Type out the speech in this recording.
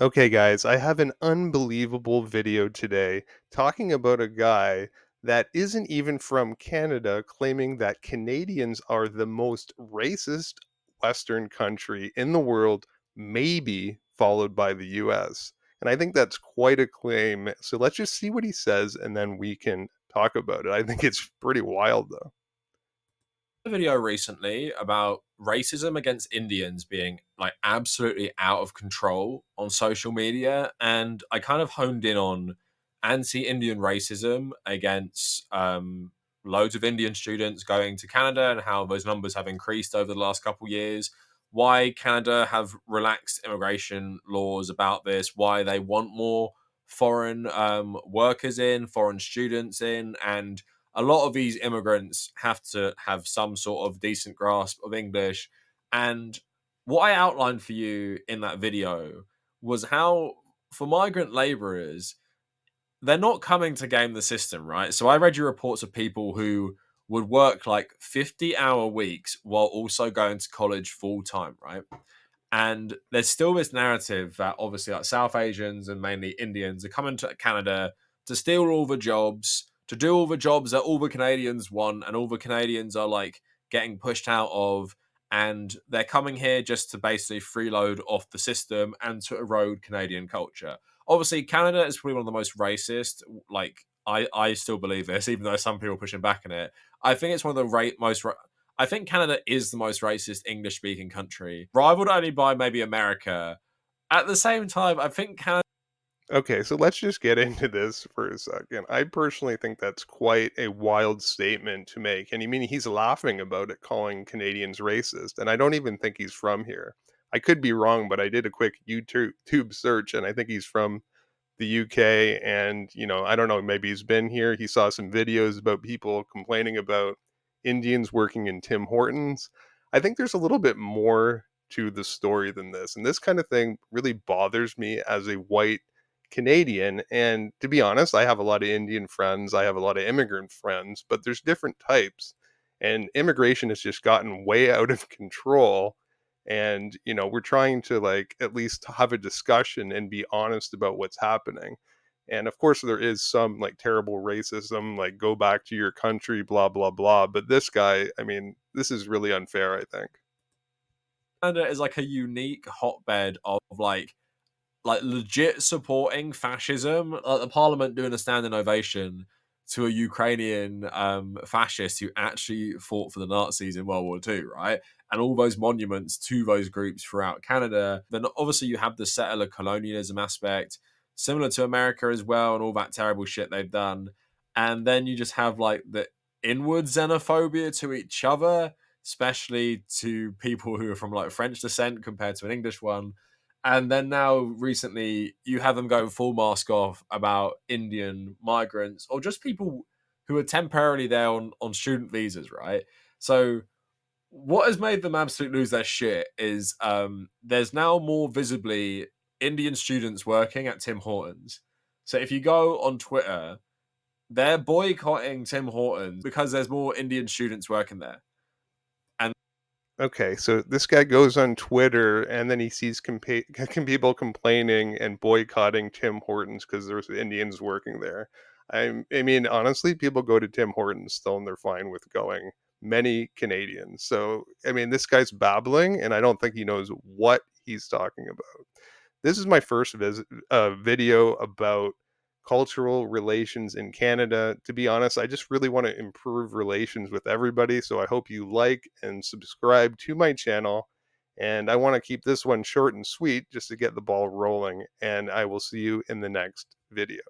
Okay, guys, I have an unbelievable video today talking about a guy that isn't even from Canada claiming that Canadians are the most racist Western country in the world, maybe followed by the US. And I think that's quite a claim. So let's just see what he says and then we can talk about it. I think it's pretty wild, though. A video recently about racism against Indians being like absolutely out of control on social media, and I kind of honed in on anti-Indian racism against loads of Indian students going to Canada and how those numbers have increased over the last couple of years. Why Canada have relaxed immigration laws about this? Why they want more foreign workers in, foreign students in, and a lot of these immigrants have to have some sort of decent grasp of English. And what I outlined for you in that video was how, for migrant laborers, they're not coming to game the system, right? So I read your reports of people who would work like 50-hour weeks while also going to college full time, right? And there's still this narrative that obviously like South Asians and mainly Indians are coming to Canada to steal all the jobs, to do all the jobs that all the Canadians want, and all the Canadians are like getting pushed out of. And they're coming here just to basically freeload off the system and to erode Canadian culture. Obviously, Canada is probably one of the most racist. Like, I still believe this, even though some people are pushing back on it. I think it's one of the I think Canada is the most racist English speaking country, rivaled only by maybe America. At the same time, I think Canada. Okay, so let's just get into this for a second. I personally think that's quite a wild statement to make. And he's laughing about it, calling Canadians racist. And I don't even think he's from here. I could be wrong, but I did a quick YouTube search and I think he's from the UK. And, I don't know, maybe he's been here. He saw some videos about people complaining about Indians working in Tim Hortons. I think there's a little bit more to the story than this. And this kind of thing really bothers me as a white Canadian. And to be honest, I have a lot of Indian friends, I have a lot of immigrant friends, but there's different types. And immigration has just gotten way out of control. And, we're trying to like at least have a discussion and be honest about what's happening. And of course, there is some like terrible racism, like go back to your country, blah, blah, blah. But this guy, this is really unfair, I think. Is like a unique hotbed of like legit supporting fascism. Like the parliament doing a standing ovation to a Ukrainian fascist who actually fought for the Nazis in World War II, right? And all those monuments to those groups throughout Canada. Then obviously you have the settler colonialism aspect, similar to America as well, and all that terrible shit they've done. And then you just have like the inward xenophobia to each other, especially to people who are from like French descent compared to an English one. And then now recently you have them going full mask off about Indian migrants or just people who are temporarily there on student visas, right? So what has made them absolutely lose their shit is there's now more visibly Indian students working at Tim Hortons. So if you go on Twitter, they're boycotting Tim Hortons because there's more Indian students working there. And Okay, so this guy goes on Twitter and then he sees people complaining and boycotting Tim Hortons because there's Indians working there. Honestly, people go to Tim Hortons still and they're fine with going. Many Canadians. So, this guy's babbling and I don't think he knows what he's talking about. This is my first video about cultural relations in Canada. To be honest, I just really want to improve relations with everybody. So I hope you like and subscribe to my channel. And I want to keep this one short and sweet just to get the ball rolling. And I will see you in the next video.